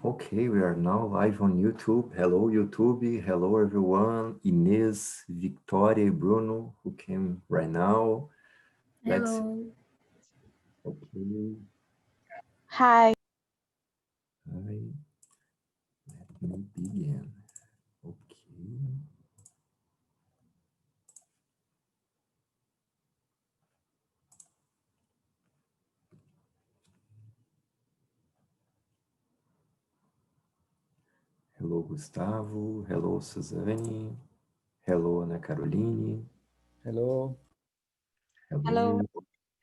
Okay, we are now live on YouTube. Hello, YouTube. Hello, everyone. Inês, Victoria, Bruno, who came right now. Let's, Hello. okay. Hi. Hi, let me begin. Okay. Hello, Gustavo. Hello, Suzane. Hello, Ana Caroline. Hello. Hello. Hello.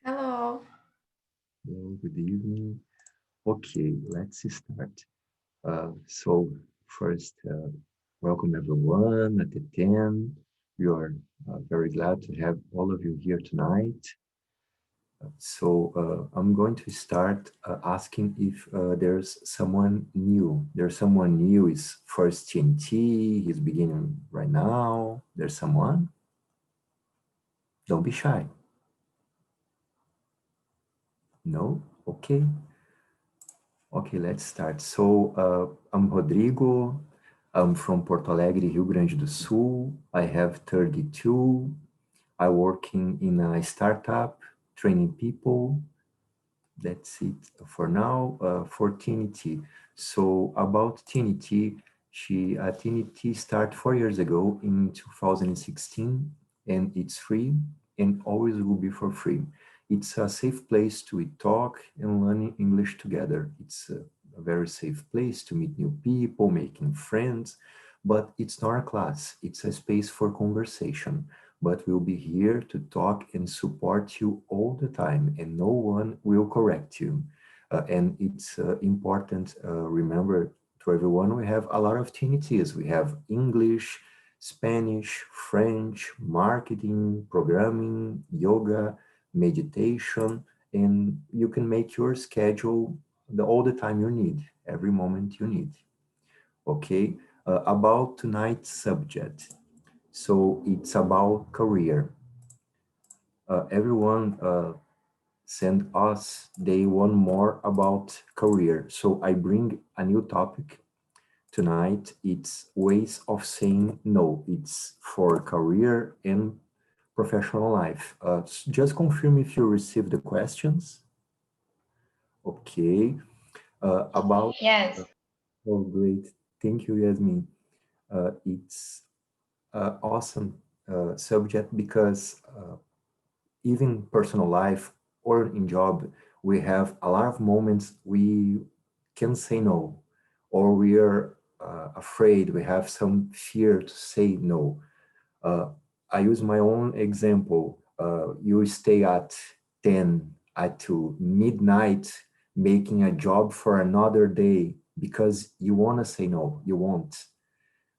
Hello. Hello, good evening. Okay, let's start. So first, welcome everyone at the 10. We are very glad to have all of you here tonight. I'm going to start asking if there's someone new. There's someone new is first TNT, he's beginning right now. There's someone? Don't be shy. No? Okay. Okay, let's start. I'm Rodrigo. I'm from Porto Alegre, Rio Grande do Sul. I have 32. I'm working in a startup, training people. That's it for now. For TNT. So about TNT, TNT started 4 years ago in 2016, and it's free and always will be for free. It's a safe place to talk and learn English together. It's a very safe place to meet new people, making friends, but it's not a class. It's a space for conversation, but we'll be here to talk and support you all the time, and no one will correct you. And it's important, remember to everyone, we have a lot of TNTs. We have English, Spanish, French, marketing, programming, yoga, meditation, and you can make your schedule all the time you need, every moment you need. Okay, about tonight's subject. So it's about career. Everyone send us, they want more about career. So I bring a new topic tonight. It's ways of saying no. It's for career and professional life. Just confirm if you received the questions. Okay. About, Yes. oh, great. Thank you, Yasmin. It's awesome subject because even personal life or in job, we have a lot of moments we can say no, or we are afraid, we have some fear to say no. Uh, I use my own example. You stay at 10 at 2 midnight making a job for another day because you want to say no, you won't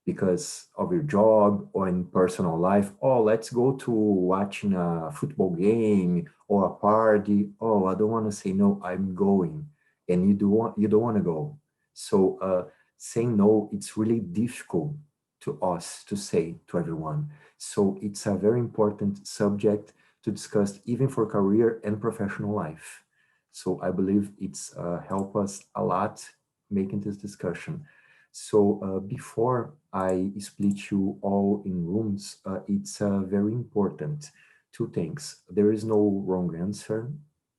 because of your job or in personal life. Oh, let's go to watching a football game or a party. Oh, I don't want to say no, I'm going. And you don't want to go. So saying no, it's really difficult to us to say to everyone. So it's a very important subject to discuss even for career and professional life. So I believe it's help us a lot making this discussion. So before I split you all in rooms, it's very important. Two things. There is no wrong answer.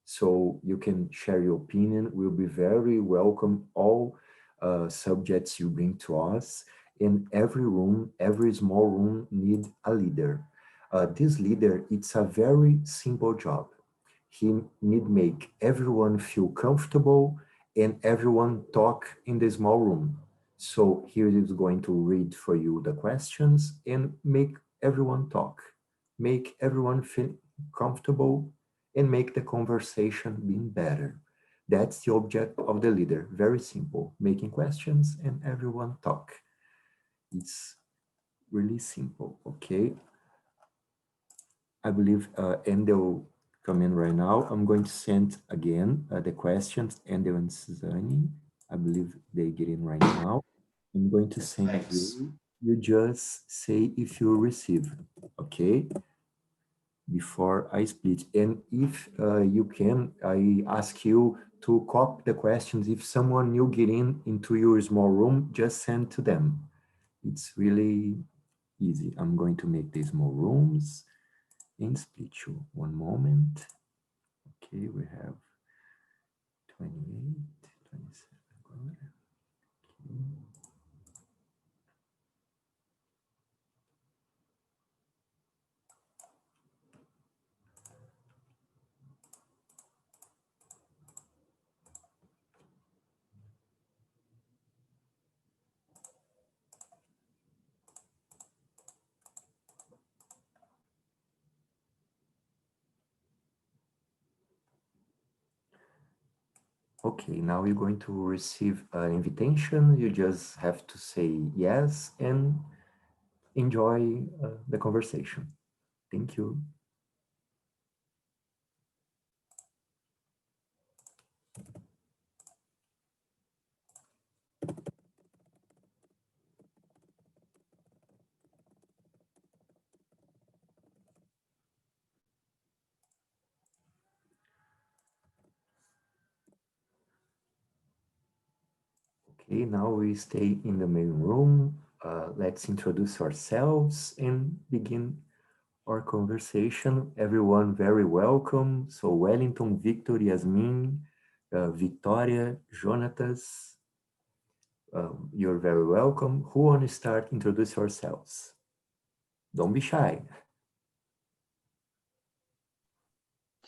So you can share your opinion. We'll be very welcome all subjects you bring to us. In every room, every small room need a leader. This leader, it's a very simple job. He need make everyone feel comfortable and everyone talk in the small room. So here is going to read for you the questions and make everyone talk, make everyone feel comfortable and make the conversation being better. That's the object of the leader. Very simple, making questions and everyone talk. It's really simple, okay? I believe Endo come in right now. I'm going to send again the questions, Endo and Suzanne. I believe they get in right now. I'm going to send Thanks. you. You just say if you receive, okay? before I split. And if you can, I ask you to copy the questions. If someone new get into your small room, just send to them. It's really easy. I'm going to make these small rooms and split you. One moment. Okay, we have 28, 27. Okay, now you're going to receive an invitation. You just have to say yes and enjoy the conversation. Thank you. Okay, now we stay in the main room. Let's introduce ourselves and begin our conversation. Everyone very welcome. So Wellington, Victor, Yasmin, Victoria, Jonatas, you're very welcome. Who want to start? Introduce yourselves. Don't be shy.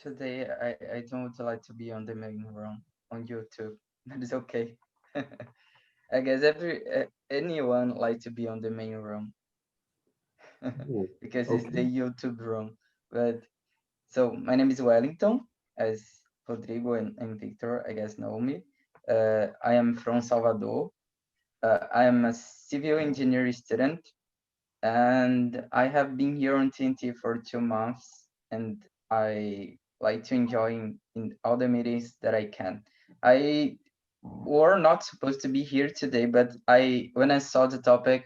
Today, I don't like to be on the main room on YouTube. That is okay. I guess anyone like to be on the main room Oh, because it's the okay. YouTube room. But so my name is Wellington, as Rodrigo and Victor, I guess, know me. I am from Salvador. I am a civil engineering student, and I have been here on TNT for 2 months, and I like to enjoy in all the meetings that I can. I were not supposed to be here today, but I when I saw the topic,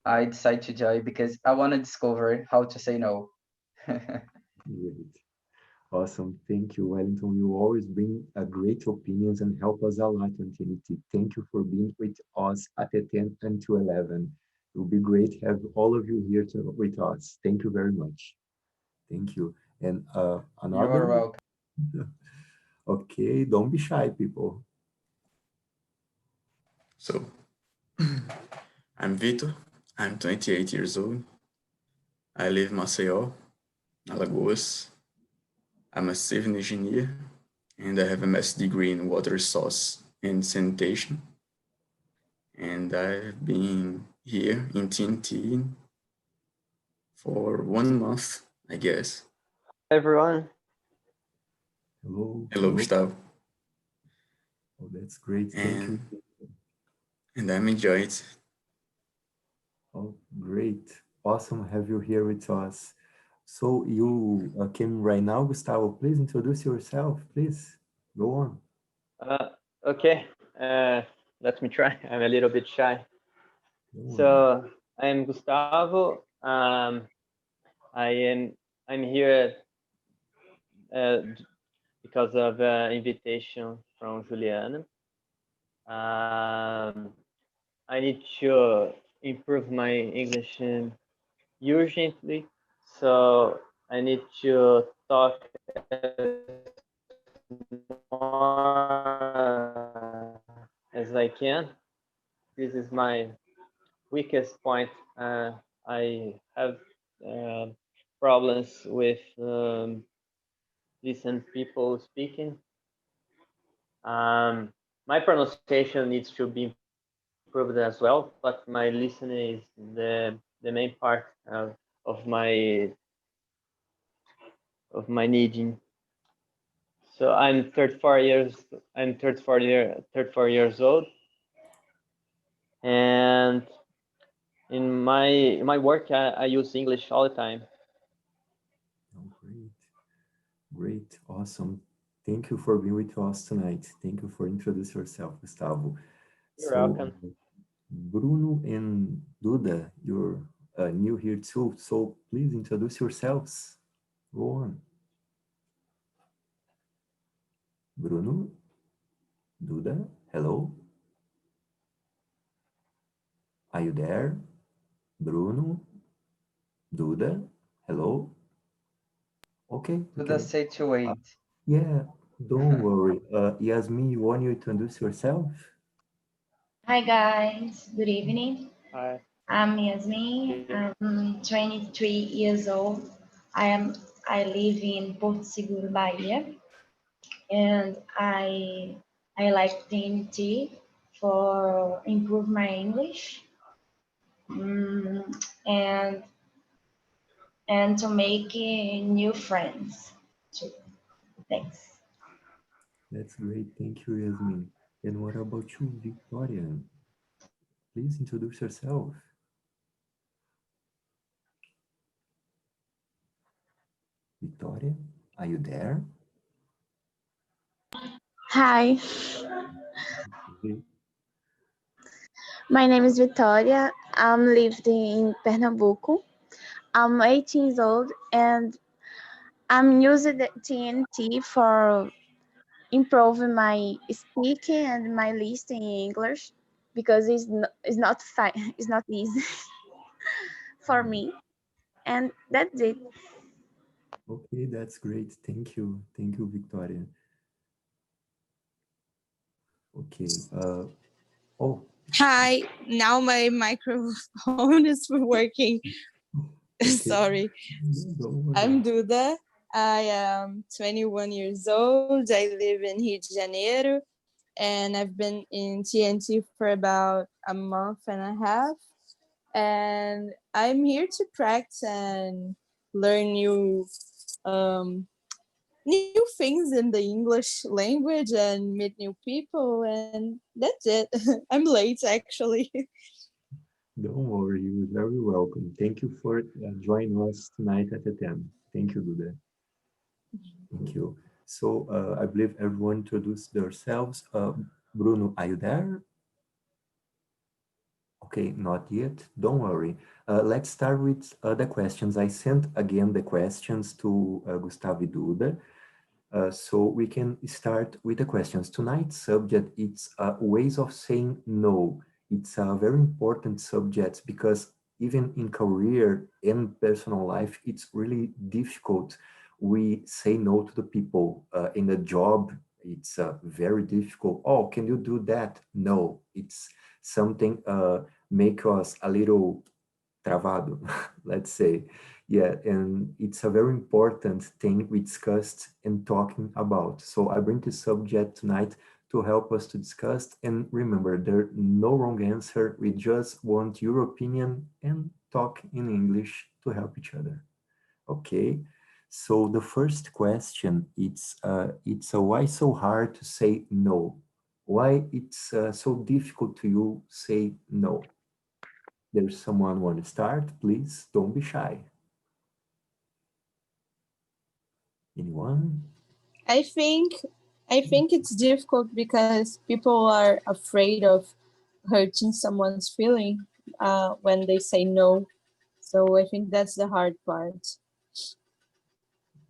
I decided to join because I want to discover how to say no. Great. Awesome. Thank you, Wellington. You always bring great opinions and help us a lot on TNT. Thank you for being with us at the 10 and to 11. It will be great to have all of you here with us. Thank you very much. Thank you. And You are another, welcome. okay, don't be shy, people. So, I'm Vitor. I'm 28 years old. I live in Maceió, Alagoas. I'm a civil engineer and I have a master's degree in water resource and sanitation. And I've been here in TNT for 1 month, I guess. Everyone. Hello, Hello, hello. Gustavo. Oh, that's great. Thank you. And and I'm enjoying it. Oh, great. Awesome have you here with us. So you came right now, Gustavo. Please introduce yourself, please. Go on. Uh, okay, let me try. I'm a little bit shy. Go on. So I'm Gustavo. I am I'm here uh, because of invitation from Juliana. Um, I need to improve my English urgently, so I need to talk more as I can. This is my weakest point. I have uh, problems with listen people speaking. Um, my pronunciation needs to be improved as well, but my listening is the main part of my needing. So I'm 34 years. I'm 34 years old, and in my work, I use English all the time. Oh, great. Great. Awesome. Thank you for being with us tonight. Thank you for introducing yourself, Gustavo. You're So, welcome. Bruno and Duda, you're new here too. So please introduce yourselves. Go on. Bruno, Duda, hello? Are you there? Bruno, Duda, hello? Okay, we Duda can. say to wait. Yeah, don't worry. Yasmin, you want you to introduce yourself? Hi guys, good evening. Hi. I'm Yasmin. Yeah. I'm 23 years old. I live in Porto Seguro, Bahia, and I like TNT for improve my English and to make new friends too. Thanks. That's great. Thank you, Yasmin. And what about you, Victoria? Please introduce yourself. Victoria, are you there? Hi, Okay. my name is Victoria. I'm lived in Pernambuco. I'm 18 years old and I'm using the TNT for improving my speaking and my listening in English because it's not easy for Yeah. me. And that's it. Okay, that's great. Thank you. Thank you, Victoria. Okay. Oh, Hi, now my microphone is working. okay. Sorry. Yeah, don't worry. I'm Duda. I am 21 years old. I live in Rio de Janeiro and I've been in TNT for about a month and a half. And I'm here to practice and learn um, new things in the English language and meet new people. And that's it. I'm late actually. Don't worry. You're very welcome. Thank you for joining us tonight at the 10. Thank you, Duda. Thank you. So I believe everyone introduced themselves. Bruno, are you there? Okay, not yet. Don't worry. Let's start with the questions. I sent again the questions to Gustavo Duda. So we can start with the questions. Tonight's subject, it's ways of saying no. It's a very important subject because even in career and personal life, it's really difficult. We say no to the people. In a job, it's very difficult. Oh, can you do that? No, it's something make us a little travado, let's say. Yeah, and it's a very important thing we discussed and talking about. So I bring this subject tonight to help us to discuss. And remember, there no wrong answer. We just want your opinion and talk in English to help each other. Okay. So the first question, it's why so hard to say no? Why it's so difficult to you say no? There's someone want to start? Please don't be shy. Anyone? I think I think it's difficult because people are afraid of hurting someone's feeling when they say no. So I think that's the hard part.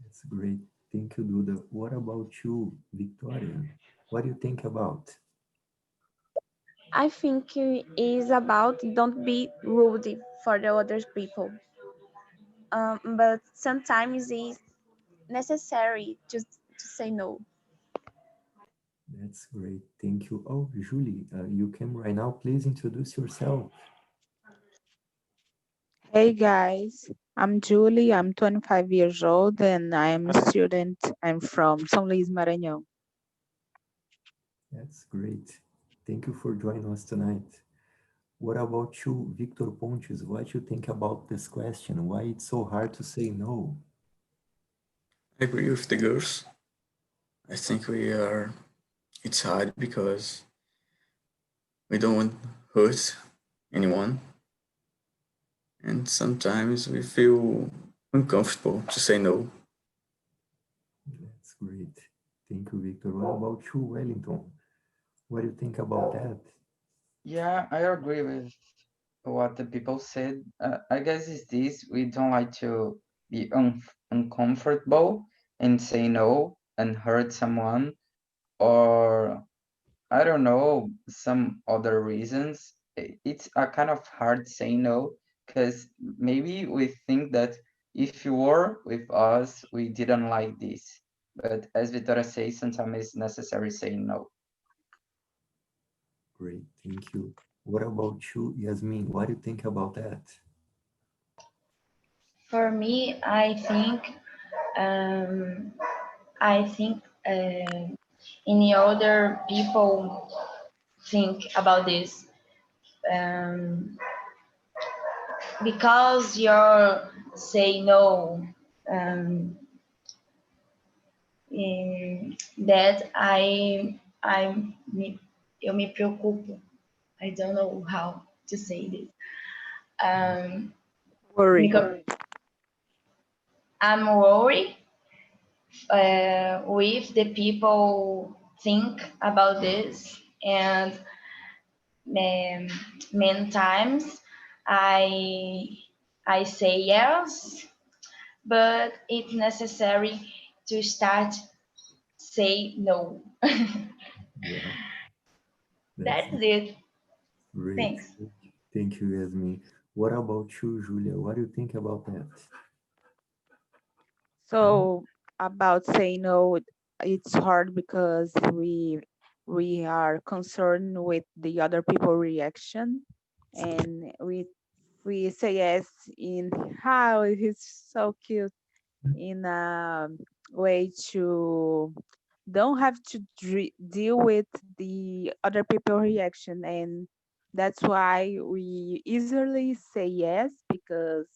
That's great. Thank you, Duda. What about you, Victoria? What do you think about? I think it is about don't be rude for the other people. But sometimes it's necessary to say no. That's great. Thank you. Oh, Julie, you came right now. Please introduce yourself. Hey guys, I'm Julie. I'm 25 years old and I'm a student. I'm from São Luís, Maranhão. That's great. Thank you for joining us tonight. What about you, Victor Pontes? What do you think about this question? Why it's so hard to say no? I agree with the girls. I think it's hard because we don't want to hurt anyone. And sometimes we feel uncomfortable to say no. That's great. Thank you, Victor. What about you, Wellington? What do you think about that? Yeah, I agree with what the people said. I guess it's this. We don't like to be uncomfortable and say no and hurt someone, or I don't know, some other reasons. It's a kind of hard saying no because maybe we think that if you were with us, we didn't like this. But as Vitória says, sometimes it's necessary saying no. Great, thank you. What about you, Yasmin? What do you think about that? For me, um, I think any other people think about this. Um, because you say no, um, that eu me preocupo. I don't know how to say this. Worry. Because I'm worried with the people think about this, and many times I I say yes, but it's necessary to start say no. Yeah, that's That's it. great. Thanks. Thank you, Yasmin. What about you, Julia? What do you think about that? So about saying no, it's hard because we are concerned with the other people reaction, and we say yes in how it is so cute in a way to don't have to deal with the other people reaction, and that's why we easily say yes because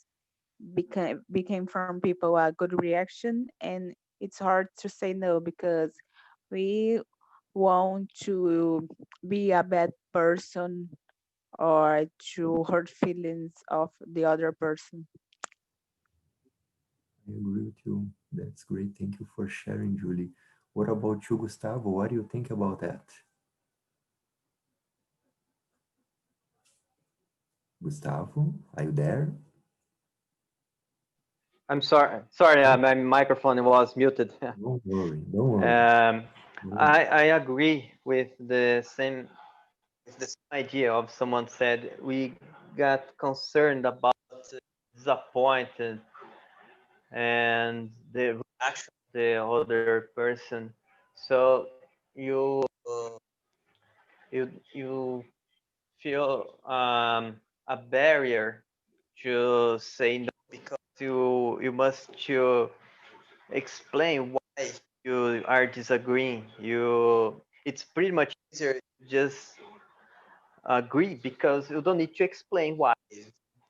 became from people a good reaction, and it's hard to say no because we want to be a bad person or to hurt feelings of the other person. I agree with you. That's great. Thank you for sharing, Julie. What about you, Gustavo? What do you think about that? Gustavo, are you there? I'm sorry. Sorry, my microphone was muted. Don't worry. Don't worry. um, Don't worry. I agree with the same idea of someone said we got concerned about disappointed and the reaction of the other person. So you you feel a barrier to say no because you must to explain why you are disagreeing. It's pretty much easier to just agree because you don't need to explain why.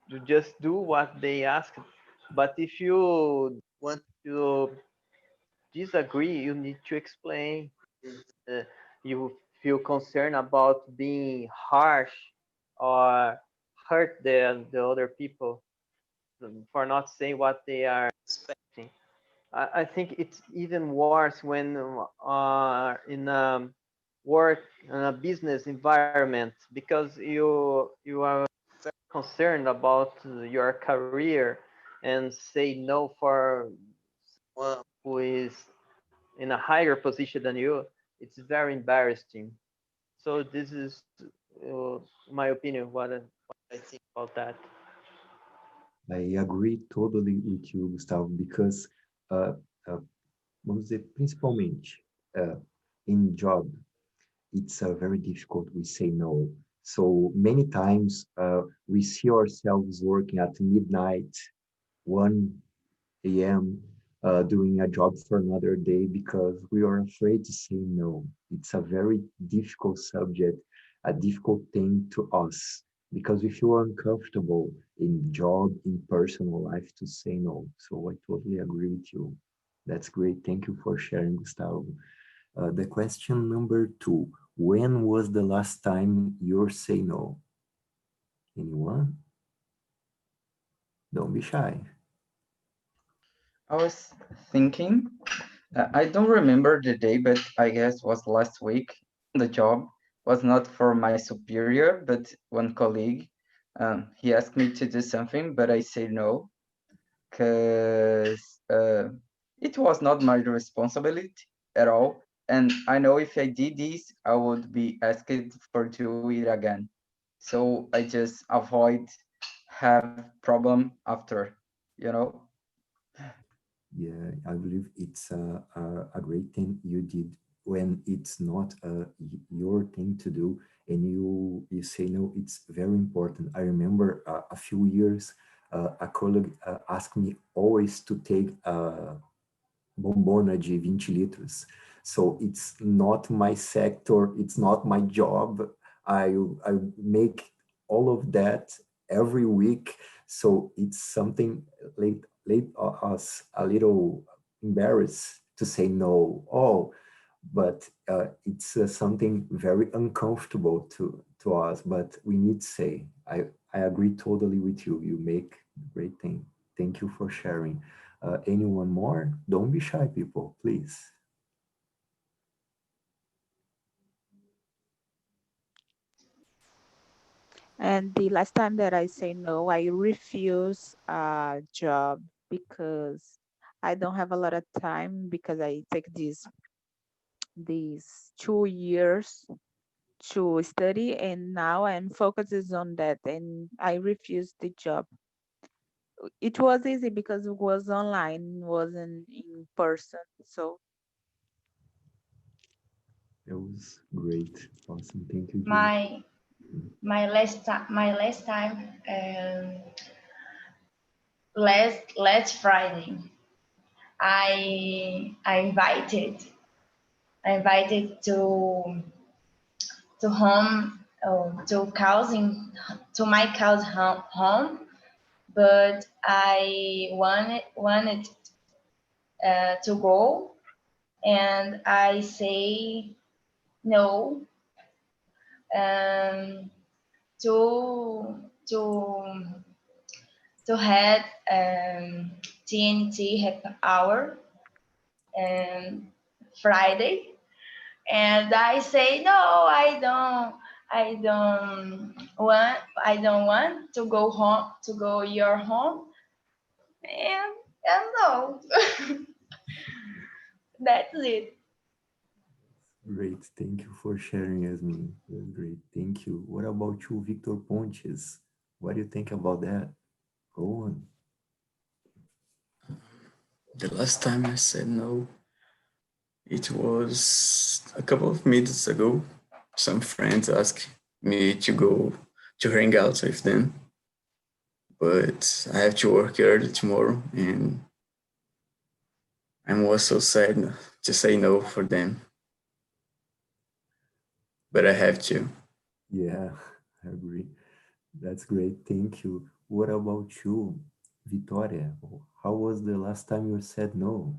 You just do what they ask. But if you want to disagree, you need to explain. Uh, you feel concerned about being harsh or hurt the other people for not saying what they are expecting. I think it's even worse when in a work in a business environment because you are very concerned about your career and say no for one who is in a higher position than you. It's very embarrassing. So this is my opinion. What I think about that. I agree totally with you, Gustavo, because, uh, uh, vamos dizer, principalmente in job, it's very difficult. We say no. So many times we see ourselves working at midnight, 1 a.m., doing a job for another day because we are afraid to say no. It's a very difficult subject, a difficult thing to us because we feel uncomfortable in job, in personal life to say no. So I totally agree with you. That's great. Thank you for sharing, Gustavo. The question number two, when was the last time you say no? Anyone? Don't be shy. I was thinking, I don't remember the day, but I guess was last week. The job was not for my superior, but one colleague. He asked me to do something, but I said no because it was not my responsibility at all. And I know if I did this, I would be asked for do it again. So I just avoid have problem after, you know. Yeah, I believe it's a great thing you did when it's not your thing to do, and you say no. It's very important. I remember a few years, a colleague asked me always to take bombona de 20 litros. So it's not my sector, it's not my job. I make all of that every week. So it's something late us a little embarrassed to say no. Oh, but it's something very uncomfortable to us, but we need to say, I agree totally with you. You make great thing. Thank you for sharing. Anyone more? Don't be shy, people, please. And the last time that I say no, I refuse a job because I don't have a lot of time because I take these 2 years to study and now I'm focused on that and I refused the job. It was easy because it was online, wasn't in person. So That was great. Awesome. Thank you, Julie. My my last time, last Friday, I invited to home, to cousin, to my cousin home, but I wanted to go, and I say no, um, to to to had TNT happy hour and Friday, and I say no, I don't want to go home, to go your home, and no, that's it. Great. Thank you for sharing, Yasmin. That's great. Thank you. What about you, Victor Pontes? What do you think about that? Go on. The last time I said no, it was a couple of minutes ago. Some friends asked me to go to hang out with them, but I have to work early tomorrow, and I'm also sad to say no for them, but I have to. Yeah, I agree. That's great. Thank you. What about you, Victoria? How was the last time you said no?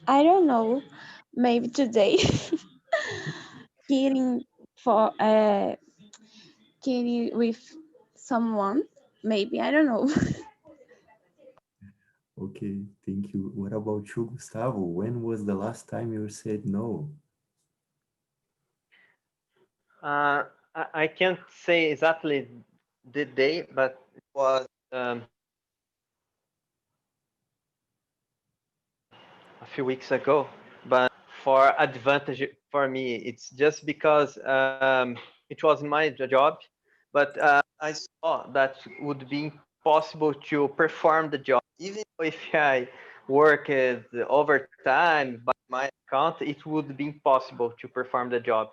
I don't know. Maybe today. Kidding for kidding with someone. Maybe I don't know. Okay, thank you. What about you, Gustavo? When was the last time you said no? I can't say exactly the day, but it was a few weeks ago. But for advantage for me, it's just because it was my job, but I saw that would be impossible to perform the job. Even if I worked overtime by my account, it would be impossible to perform the job.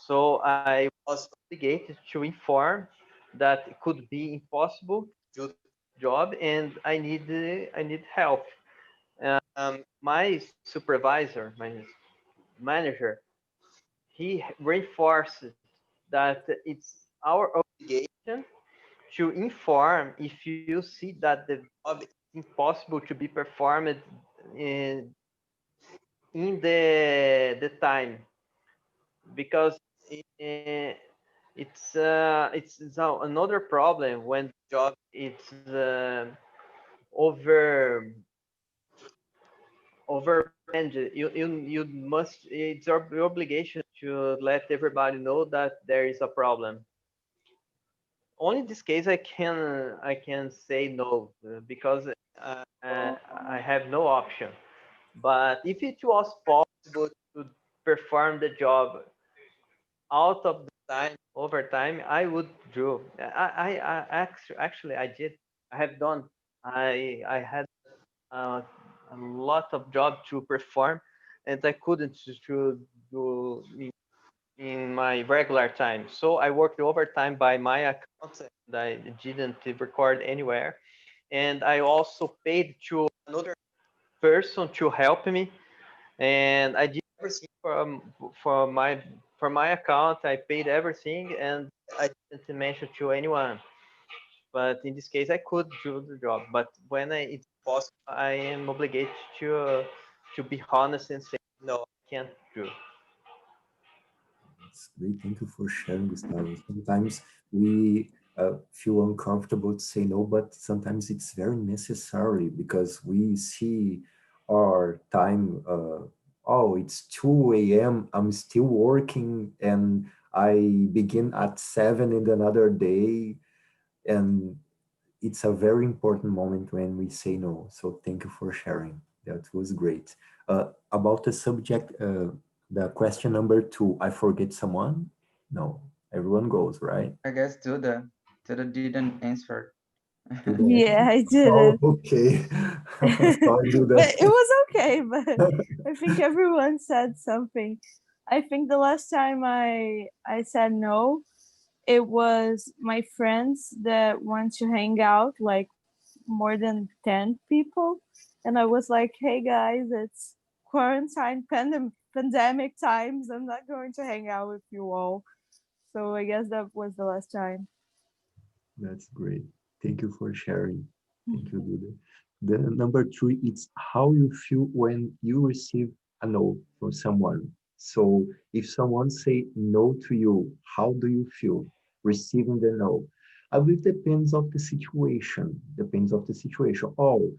So I was obligated to inform that it could be impossible to do the job, and I need help. My supervisor, my manager, he reinforced that it's our obligation to inform if you see that the job is impossible to be performed in the time, because uh, it's another problem when the job is over overplanned. You must, it's your obligation to let everybody know that there is a problem. only in this case I can say no because I have no option. But if it was possible to perform the job out of the time overtime, I would do. Actually I did. I have done. I had uh, a lot of job to perform, and I couldn't to do in my regular time. So I worked overtime by my account, and I didn't record anywhere. And I also paid to another person to help me, and I did everything for my for my account. I paid everything, and I didn't mention to anyone. But in this case, I could do the job. But when it's possible, I am obligated to be honest and say no, I can't do. It's great. Thank you for sharing, Gustavo. Sometimes we feel uncomfortable to say no, but sometimes it's very necessary because we see our time. Oh, it's 2 a.m. I'm still working, and I begin at 7 in another day, and it's a very important moment when we say no. So thank you for sharing. That was great. About the subject, the question number two, I forget someone? No, everyone goes, right? I guess Duda didn't answer. To the Yeah, I Oh, didn't. okay. Sorry, do But that. it was okay. But I think everyone said something. I think the last time I said no, it was my friends that want to hang out, like more than 10 people. And I was like, hey guys, it's quarantine pandemic times. I'm not going to hang out with you all. So I guess that was the last time. That's great. Thank you for sharing. Thank you, Duda. The number three, it's how you feel when you receive a no from someone. So if someone say no to you, how do you feel receiving the no? I believe depends of the situation. Depends of the situation. Oh,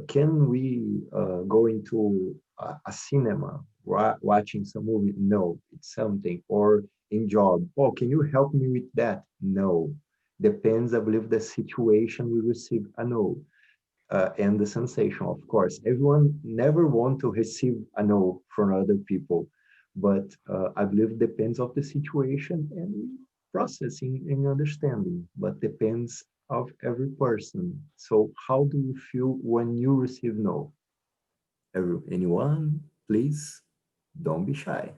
can we go into a cinema watching some movie? No, it's something. Or in job. Oh, can you help me with that? No, depends, I believe, the situation we receive a no, and the sensation, of course. Everyone never want to receive a no from other people, but I believe depends of the situation and processing and understanding, but depends of every person. So how do you feel when you receive no? Anyone, please, don't be shy.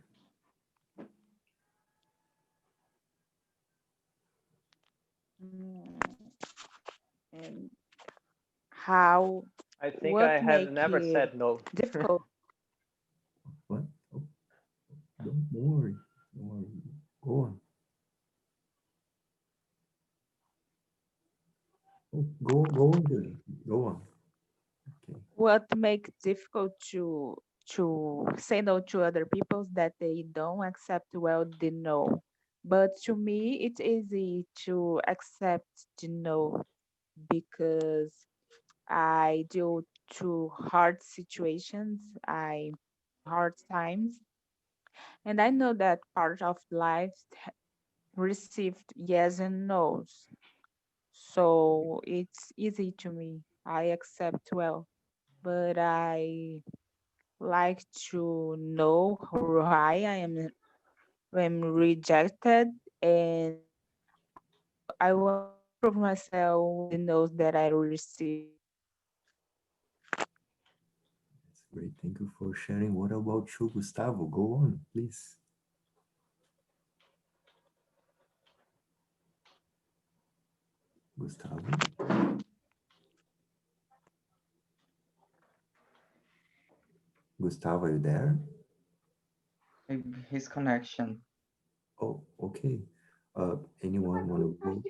Mm, and how, I think what I have make never it said no. difficult? What? Oh, don't worry. Don't worry. Go on. Oh, go on, Julie. Go on. Okay. What make difficult to say no to other people that they don't accept well the no. But to me, it's easy to accept the no because I deal to hard situations, I hard times, and I know that part of life received yes and no's. So it's easy to me. I accept well, but I like to know why am rejected, and I want to prove myself with the no's that I receive. That's great. Thank you for sharing. What about you, Gustavo? Go on, please. Gustavo? Gustavo, are you there? Maybe his connection. Oh, okay. Anyone want to go?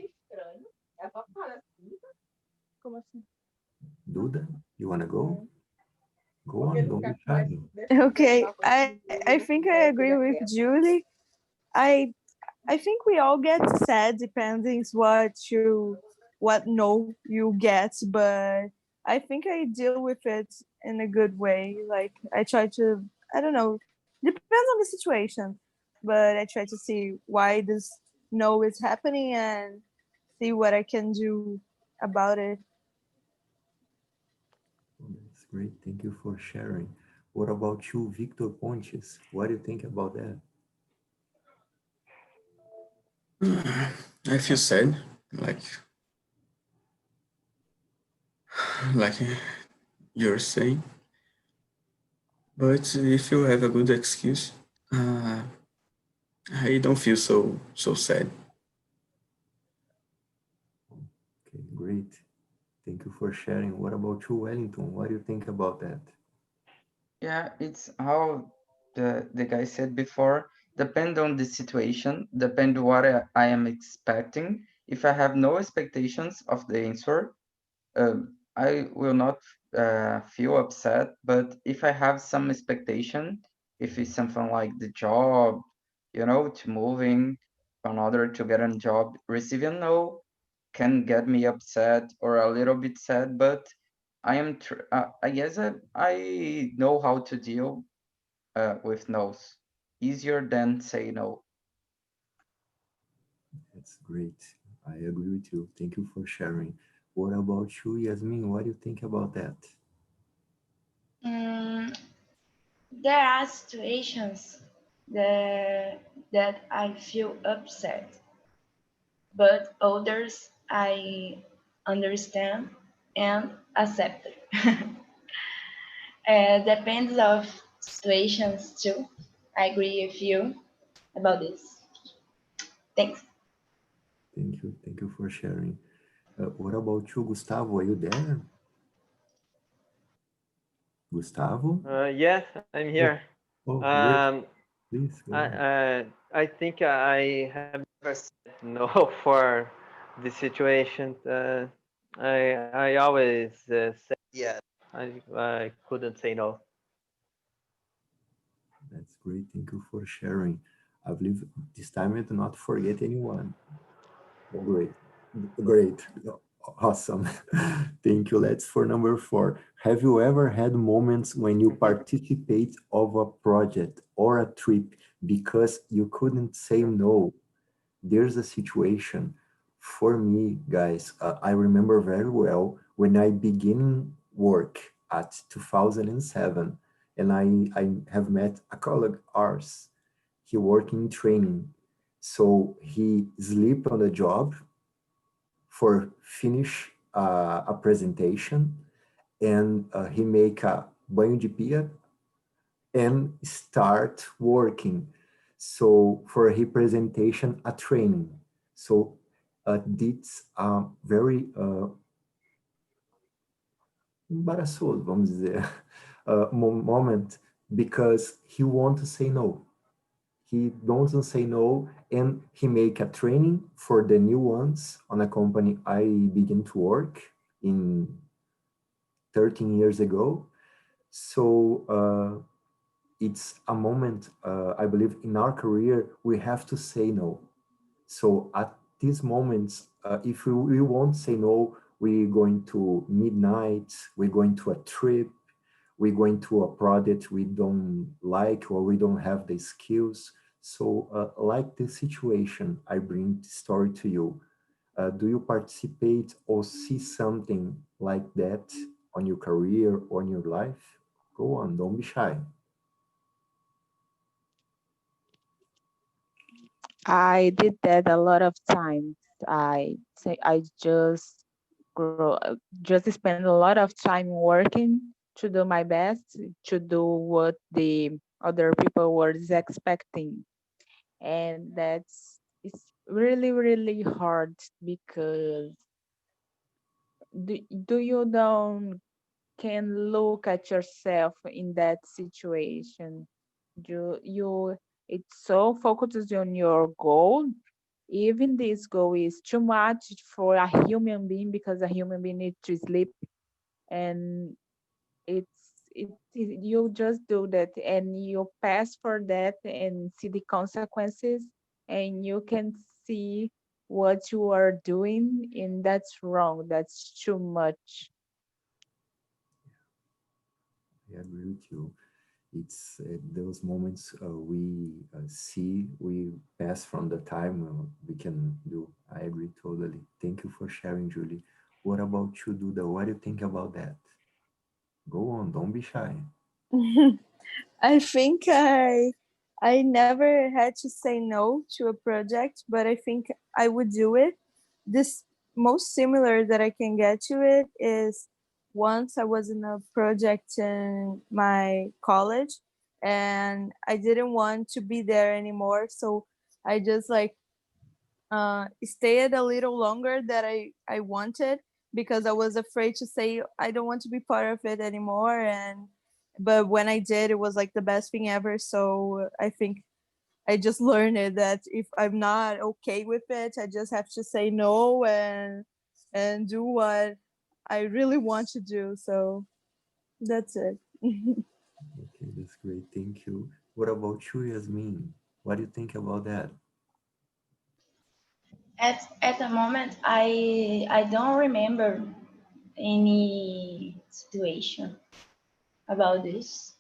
Como assim? Duda, you want to go? Go on, don't be shy. Okay, I think I agree with Julie. I I think we all get sad depending what no you get, but I think I deal with it in a good way. Like I try to, I don't know, depends on the situation, but I try to see why this no is happening and see what I can do about it. Oh, that's great. Thank you for sharing. What about you, Victor Pontes? What do you think about that? I feel sad, like like you're saying, but if you have a good excuse, uh, I don't feel so sad. Okay, great. Thank you for sharing. What about you, Wellington? What do you think about that? Yeah, it's how the guy said before. Depend on the situation. Depend what I am expecting. If I have no expectations of the answer, I will not feel upset. But if I have some expectation, if it's something like the job, to moving from another to get a job, receiving no can get me upset or a little bit sad. But I guess I know how to deal with no's easier than say no. That's great. I agree with you. Thank you for sharing. What about you, Yasmin? What do you think about that? Mm, there are situations that I feel upset, but others I understand and accept. Depends of situations too. I agree with you about this. Thanks. Thank you. Thank you for sharing. What about you, Gustavo? Are you there? Gustavo? Yes, I'm here. Oh, oh, great. Um, Please go ahead. I think I have never said no for the situation. I always say yes. I couldn't say no. That's great. Thank you for sharing. I believe this time I do not forget anyone. Oh, great. Great. Awesome. Thank you. Let's for number four. Have you ever had moments when you participate of a project or a trip because you couldn't say no? There's a situation for me, guys. I remember very well when I began work at 2007, and I have met a colleague ours. He worked in training, so he sleep on the job for finish a presentation, and he make a banho de pia and start working. So for a representation, a training. So it's a very embaraçoso, vamos dizer, moment because he want to say no. He doesn't say no, and he make a training for the new ones on a company I begin to work in 13 years ago. So it's a moment, I believe, in our career, we have to say no. So at these moments, if we won't say no, we're going to midnight, we're going to a trip, we're going to a project we don't like or we don't have the skills. So like this situation, I bring the story to you. Do you participate or see something like that on your career or in your life? Go on, don't be shy. I did that a lot of times. I say I just spend a lot of time working to do my best to do what the other people were expecting, and that's it's really hard because do you don't can look at yourself in that situation. You it's so focused on your goal. Even this goal is too much for a human being because a human being needs to sleep, and you just do that and you pass for that and see the consequences, and you can see what you are doing, and that's wrong. That's too much. I agree with you. It's those moments we pass from the time we can do. I agree totally. Thank you for sharing, Julie. What about you, Duda? What do you think about that? Go on, don't be shy. I think I never had to say no to a project, but I think I would do it. This most similar that I can get to it is once I was in a project in my college and I didn't want to be there anymore, so I just like stayed a little longer that I wanted because I was afraid to say I don't want to be part of it anymore. And but when I did, it was like the best thing ever. So I think I just learned it that if I'm not okay with it, I just have to say no and do what I really want to do. So that's it. Okay, that's great. Thank you. What about you, Yasmin? What do you think about that? At the moment, I don't remember any situation about this,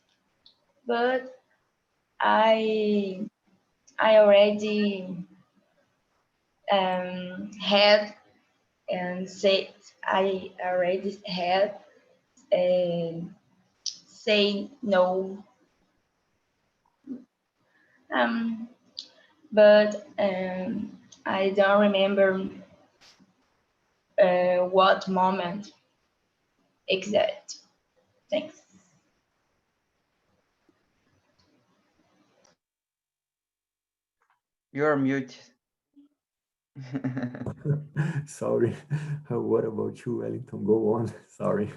but I I already had and said I already had say no, um, but I don't remember what moment exact. Thanks. You're mute. Sorry. What about you, Wellington? Go on. Sorry.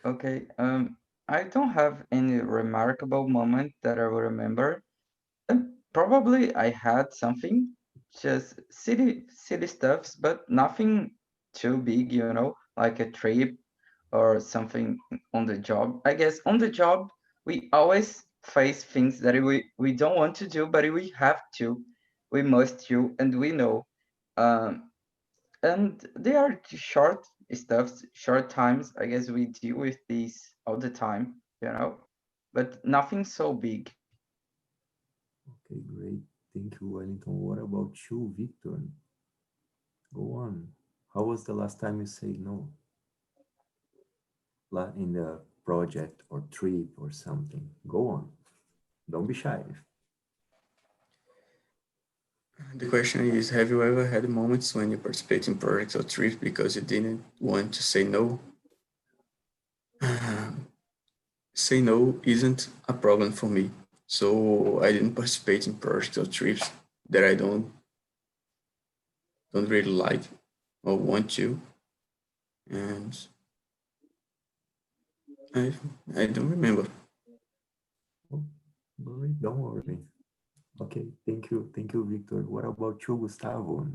Okay. I don't have any remarkable moment that I will remember. Probably I had something, just silly stuffs, but nothing too big, like a trip or something on the job. I guess on the job we always face things that we don't want to do, but we have to, we must do, and we know. Um, and they are short stuffs, short times. I guess we deal with these all the time, but nothing so big. Okay, great. Thank you, Wellington. What about you, Victor? Go on. How was the last time you said no? In the project or trip or something? Go on. Don't be shy. The question is, have you ever had moments when you participate in projects or trips because you didn't want to say no? Say no isn't a problem for me. So I didn't participate in projects or trips that I don't really like or want to. And I I don't remember. Oh, great. Don't worry. Okay, thank you. Thank you, Victor. What about you, Gustavo?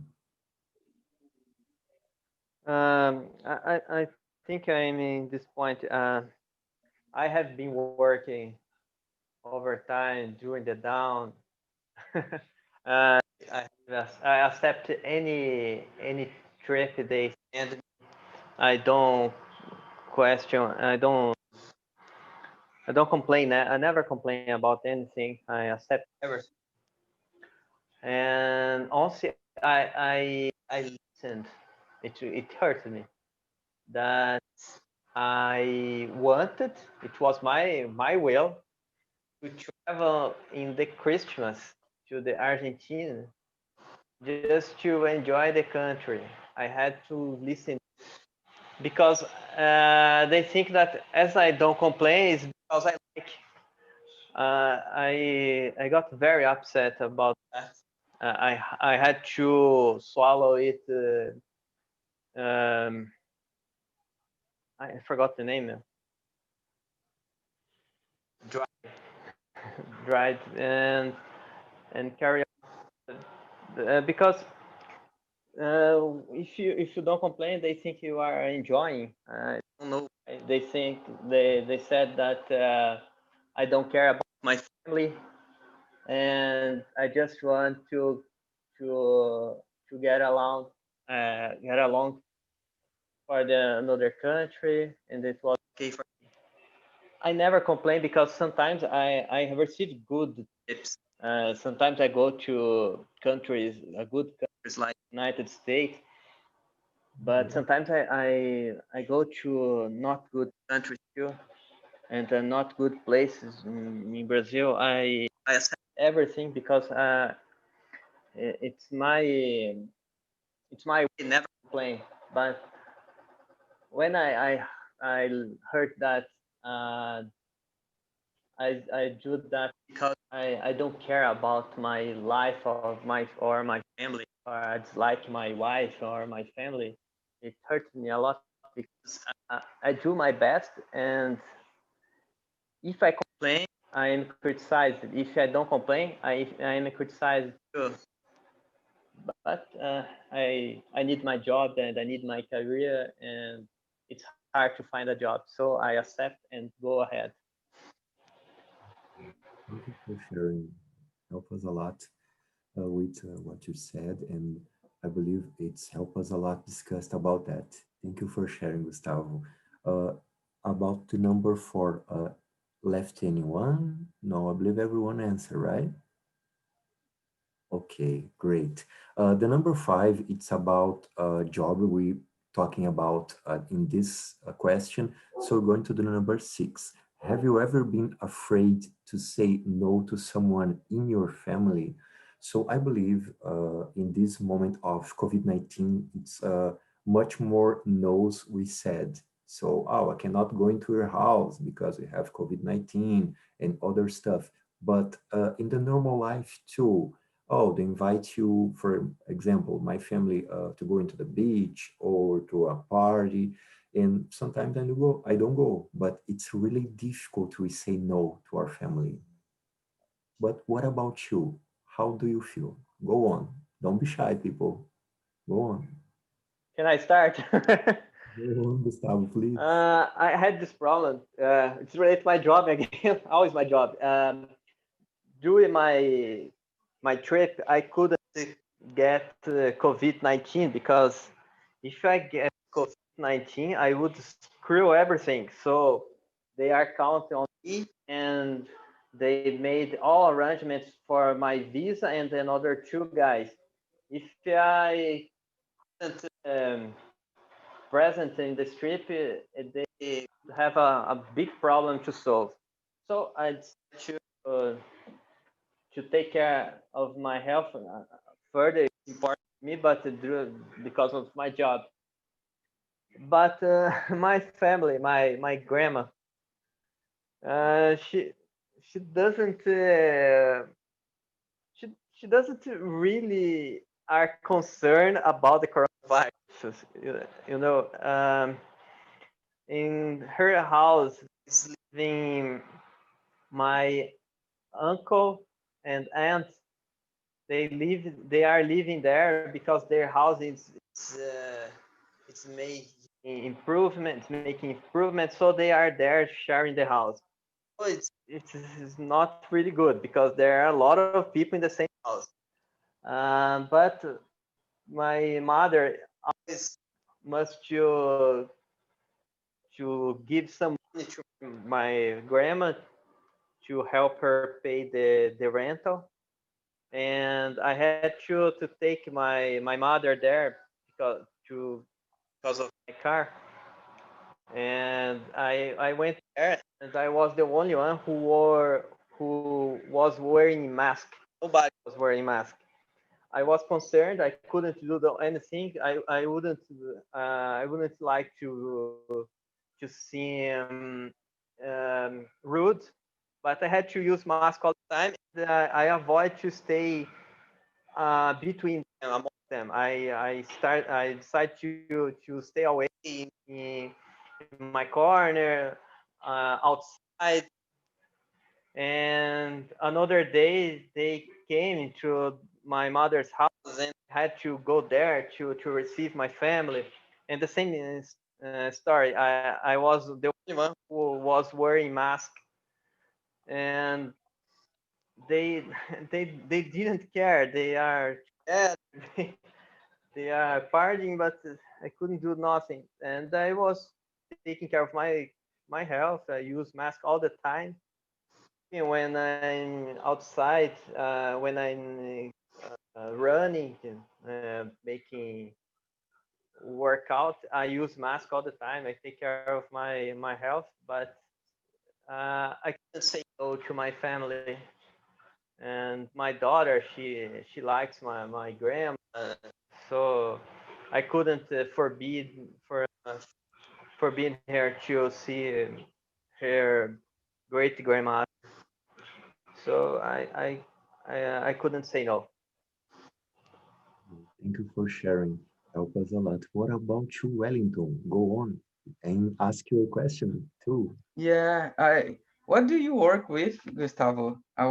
I think I'm in this point. I have been working overtime during the down. I accept any trip they send. I don't question. I don't complain. I never complain about anything. I accept everything. And also, I listened. It hurt me that I wanted. It was my will to travel in the Christmas to the Argentina just to enjoy the country. I had to listen because they think that as I don't complain is because I like. I got very upset about that. I had to swallow it. I forgot the name. Dry, dried and carry on. Because if you don't complain, they think you are enjoying. I don't know. They think they said that I don't care about my family, and I just want to to get along for the another country, and it was okay for me. I never complain because sometimes I have received good tips. Sometimes I go to countries, good countries like United States, but Mhm. sometimes I go to not good countries too, and not good places in Brazil. I accept everything because it's my way, never complain. But when I heard that I do that because I don't care about my life or my family, or I dislike my wife or my family. It hurts me a lot because I do my best, and if I complain, I am criticized. If I don't complain, I am criticized too. But I need my job and I need my career, and it's hard to find a job. So I accept and go ahead. Thank you for sharing. Help us a lot with what you said, and I believe it's helped us a lot discussed about that. Thank you for sharing, Gustavo. Uh, about the number four, left anyone? No, I believe everyone answered, right? Okay, great. The number five, it's about job we talking about in this question. So going to the number six. Have you ever been afraid to say no to someone in your family? So I believe in this moment of COVID-19, it's much more no's we said. So, oh, I cannot go into your house because we have COVID-19 and other stuff. But in the normal life too, oh, they invite you, for example, my family to go into the beach or to a party. And sometimes I don't go, but it's really difficult to say no to our family. But what about you? How do you feel? Go on. Don't be shy, people. Go on. Can I start? Go on, Gustavo, please. I had this problem. It's related to my job again. Always my job. During my trip, I couldn't get COVID-19 because if I get COVID-19, I would screw everything. So they are counting on me, and they made all arrangements for my visa and another two guys. If I wasn't present in this trip, they have a big problem to solve. So I decided to take care of my health further. It's important to me, but because of my job. But my family, my grandma, she doesn't she doesn't really are concerned about the coronavirus. You know, in her house is living my uncle and aunt. They are living there because their house it's making improvements, so they are there sharing the house. So it's not really good because there are a lot of people in the same house. But my mother always must to give some money to my grandma to help her pay the rental, and I had to take my mother there because to because of my car, and I went there, and I was the only one who was wearing mask. Nobody was wearing mask. I was concerned. I couldn't do anything. I wouldn't like to seem rude, but I had to use mask all the time. And, I avoid to stay between them, among them. I decide to stay away in my corner, outside. And another day, they came into my mother's house, and I had to go there to receive my family. And the same story. I was the only one who was wearing mask, and they they didn't care. They are yeah, they are partying, but I couldn't do nothing. And I was taking care of my my health. I use mask all the time. Even when I'm outside, when I'm running, making workout, I use mask all the time. I take care of my health, but I can't say no to my family. And my daughter, she likes my grandma, so I couldn't forbid her to see her great grandma. So I couldn't say no. Thank you for sharing. Help us a lot. What about you, Wellington? Go on and ask your question too. Yeah, I. What do you work with, Gustavo? I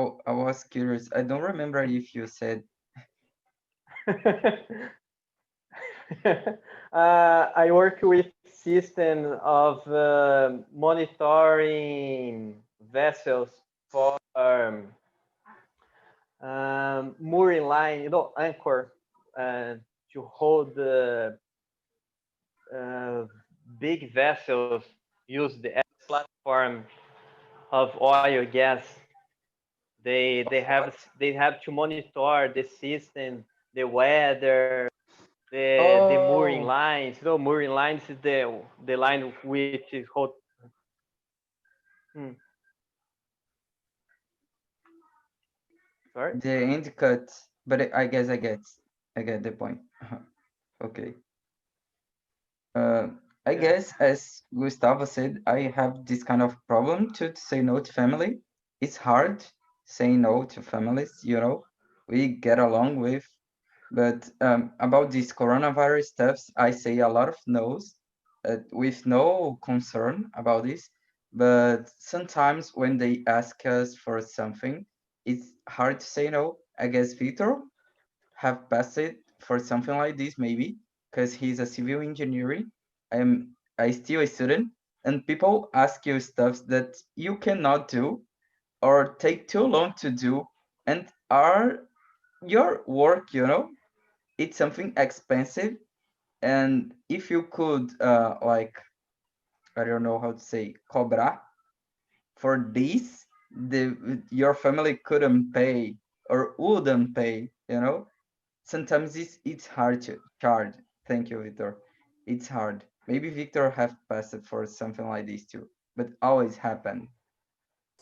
was curious. I don't remember if you said. I work with system of monitoring vessels for mooring line, anchor uh, to hold the uh, big vessels use the platform of oil gas. They have to monitor the system, the weather, the mooring Oh, lines. Mooring lines is the line which is hold. Hmm, sorry. the end cut. But I guess I get the point. Okay. Uh, I Yeah. guess as Gustavo said, I have this kind of problem to say no to family. It's hard saying no to families, we get along with. But about these coronavirus stuffs, I say a lot of no's with no concern about this. But sometimes when they ask us for something, it's hard to say no. I guess Victor have passed it for something like this, maybe because he's a civil engineering. I still a student, and people ask you stuff that you cannot do or take too long to do, and are your work. It's something expensive, and if you could like, I don't know how to say, cobrar for this, your family couldn't pay or wouldn't pay. Sometimes it's hard to charge. Thank you, Victor. It's hard. Maybe Victor have passed for something like this too, but always happen.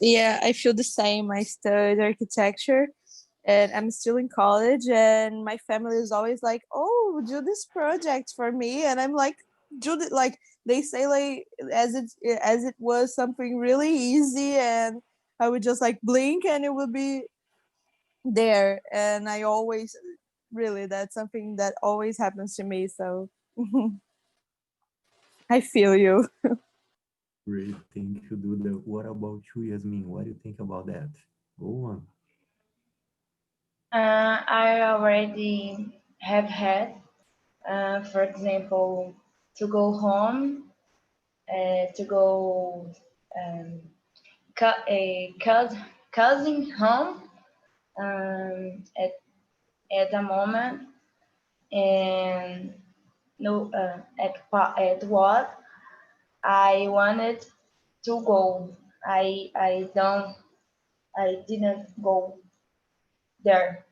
Yeah, I feel the same. I studied architecture and I'm still in college, and my family is always like, "Oh, do this project for me," and I'm like, "Do it!" Like they say, like as it was something really easy, and I would just like blink and it would be there. And I always really, that's something that always happens to me. So I feel you. Great, thank you, Duda. What about you, Yasmin? What do you think about that? Go on. I already have had, for example, to go home, to go um, a cousin home at the moment, and no, at what I wanted to go. I didn't go there.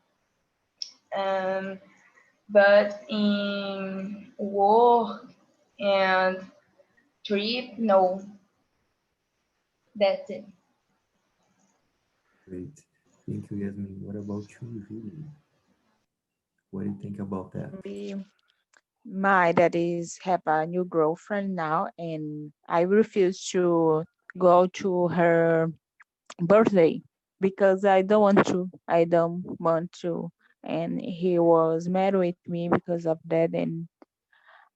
Um, but in work and trip, no, that's it. Great. Thank you, Yasmin. What about you, Julie? What do you think about that? We, my dad is have a new girlfriend now, and I refuse to go to her birthday because I don't want to. I don't want to. And he was mad with me because of that. And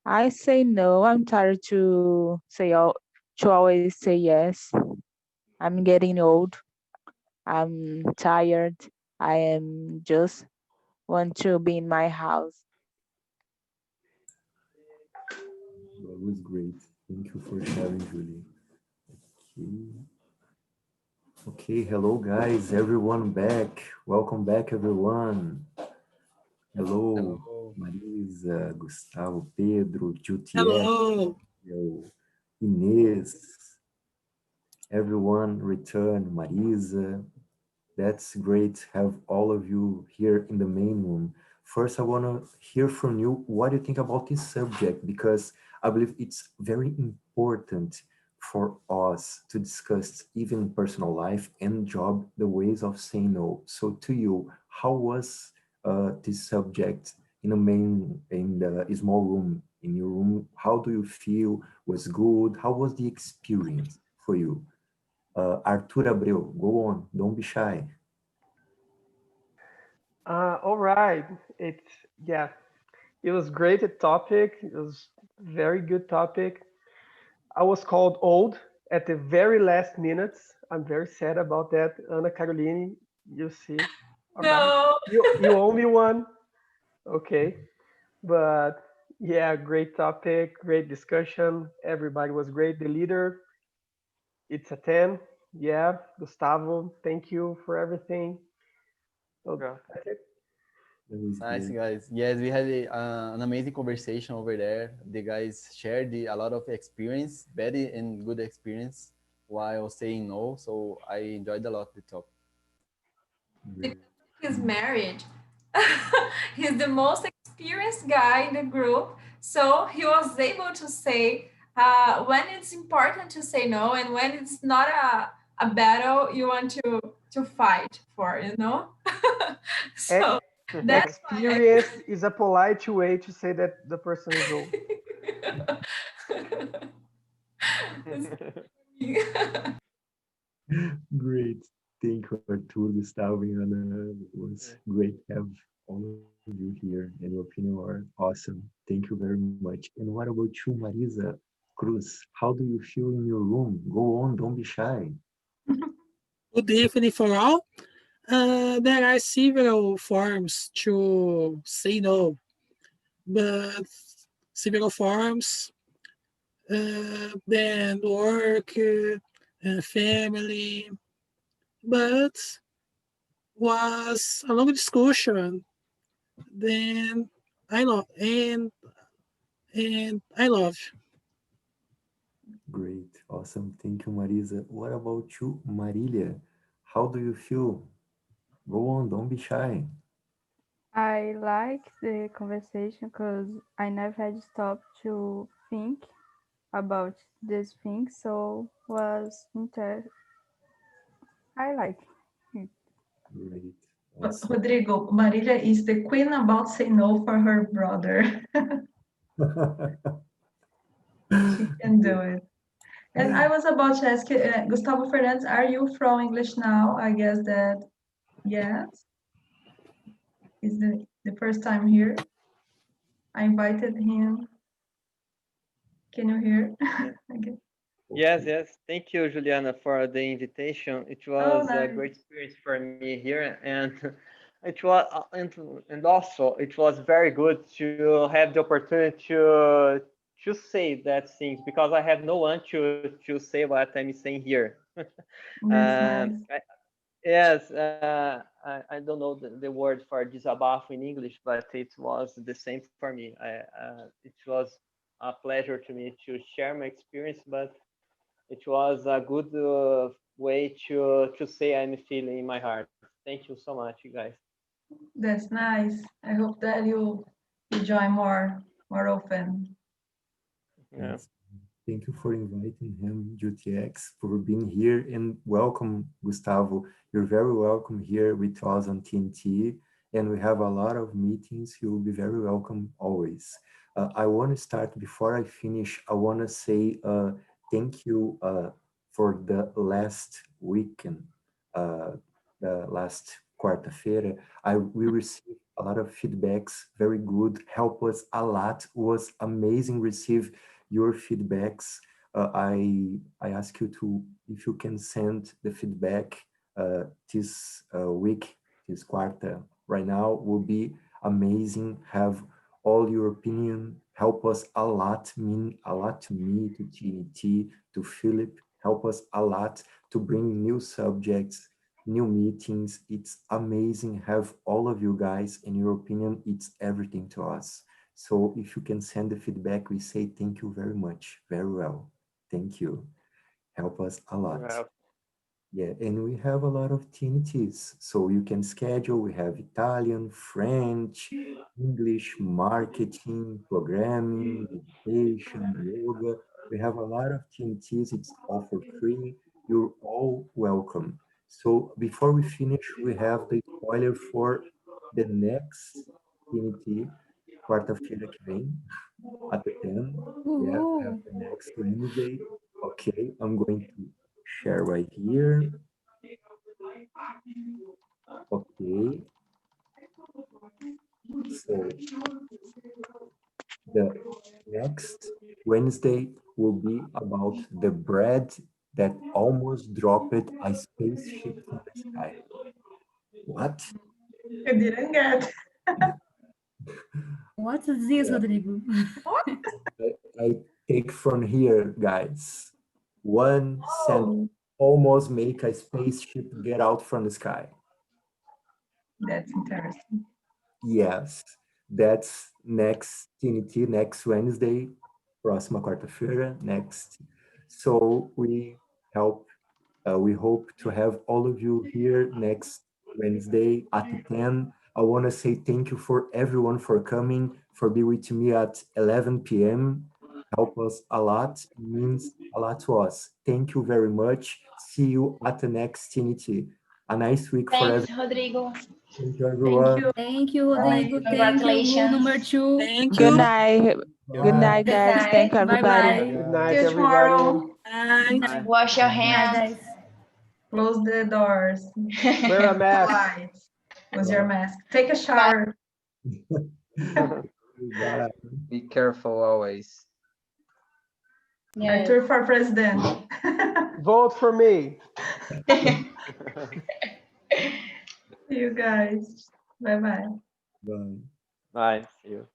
I say no. I'm tired to always say yes. I'm getting old. I'm tired. I am just want to be in my house. That was great. Thank you for sharing, Julie. Okay. Okay, hello guys, everyone back. Welcome back, everyone. Hello, Hello. Marisa, Gustavo, Pedro, Jutier, Hello. Inês. everyone return, Marisa. That's great to have all of you here in the main room. First, I want to hear from you what do you think about this subject, because I believe it's very important for us to discuss even personal life and job, the ways of saying no. So to you, how was this subject in a main, in the small room, in your room? How do you feel? Was good? How was the experience for you? Arthur Abreu, go on, don't be shy. All right. It's yeah. It was great topic. It was very good topic. I was called old at the very last minutes. I'm very sad about that. Ana Caroline, you see. All right. No. You owe me one. Okay. But yeah, great topic, great discussion. Everybody was great. The leader, it's a 10. Yeah, Gustavo, thank you for everything. So Yeah. that's it. That was Nice great. guys. Yes, we had an amazing conversation over there. The guys shared a lot of experience, bad and good experience, while saying no. So I enjoyed a lot the talk. Because Great. he's married. He's the most experienced guy in the group, so he was able to say when it's important to say no and when it's not a battle you want to fight for, you know. So that's why Experienced is a polite way to say that the person is old. I. Great. Thank you, Arthur, Gustavo, and Ana. It was great to have all of you here, and your opinion are awesome. Thank you very much. And what about you, Marisa Cruz? How do you feel in your room? Go on, don't be shy. Good evening for all. There are several forms to say no, but several forms, then work, family, but was a long discussion. Then I love and I love. Great. Awesome. Thank you, Marisa. What about you, Marilia? How do you feel? Go on, don't be shy. I like the conversation because I never had stopped to think about this thing, so was I like it. Great. Awesome. Rodrigo, Marília is the queen about say no for her brother. She can do it. And I was about to ask you, Gustavo Fernandes, are you from English now? I guess that yes, is the first time here. I invited him. Can you hear? Yeah. Okay. Yes, Okay. yes. Thank you, Juliana, for the invitation. It Oh, was a nice. great experience for me here, and it was, and also it was very good to have the opportunity to say that things because I have no one to say what I'm saying here. That's nice. Yes, I don't know the word for desabafo in English, but it was the same for me. It was a pleasure to me to share my experience, but it was a good way to say I'm feeling in my heart. Thank you so much, you guys. That's nice. I hope that you join more often. Yeah. Yes. Thank you for inviting him, GTX, for being here, and welcome, Gustavo. You're very welcome here with us on TNT, and we have a lot of meetings. You will be very welcome always. I want to start before I finish. I want to say thank you for the last weekend, uh, the last quarta-feira. We received a lot of feedbacks, very good, help us a lot. Was amazing receive your feedbacks. I ask you to if you can send the feedback this week, this quarter right now will be amazing. Have all your opinion help us a lot, mean a lot to me, to TNT, to Philip, help us a lot to bring new subjects, new meetings. It's amazing have all of you guys in your opinion. It's everything to us. So if you can send the feedback, we say thank you very much. Very well. Thank you. help us a You're lot. welcome. Yeah, and we have a lot of TNTs, so you can schedule. We have Italian, French, English, marketing, programming, meditation, yoga. We have a lot of TNTs. It's all for free. You're all welcome. So before we finish, we have the spoiler for the next TNT, quarta-feira que vem, at the 10. Yeah, we have Uhul. the next Wednesday. Okay, I'm going to share right here. Okay, so the next Wednesday will be about the bread that almost dropped a spaceship from the sky. What? You didn't get. What is this, Yeah, Rodrigo? I take from here, guys. One cent Oh, almost make a spaceship get out from the sky. that's interesting. Yes, that's next TNT, next Wednesday, próxima quarta-feira, next. So help, we hope to have all of you here next Wednesday at 10. I want to say thank you for everyone for coming, for being with me at 11 p.m. Help us a lot, it means a lot to us. Thank you very much. See you at the next TNT. A nice week for Thanks, everyone. Rodrigo. Thank you, Thank everyone. you. Thank you, Bye. Rodrigo. Thank you, rule number Congratulations. 2. Thank Good you. night. Good Bye. night, Good guys. Thank night. you, Bye everybody. bye. Good See night, you everybody. tomorrow. Bye. Bye. Wash your Good night, hands. guys. Close the doors. Wear a mask. Lights. Use your Bye. mask. Take a Bye. shower. Bye. Be careful always. Yes. Arthur for president. Vote for me. See you guys. Bye bye. Bye. Bye. See you.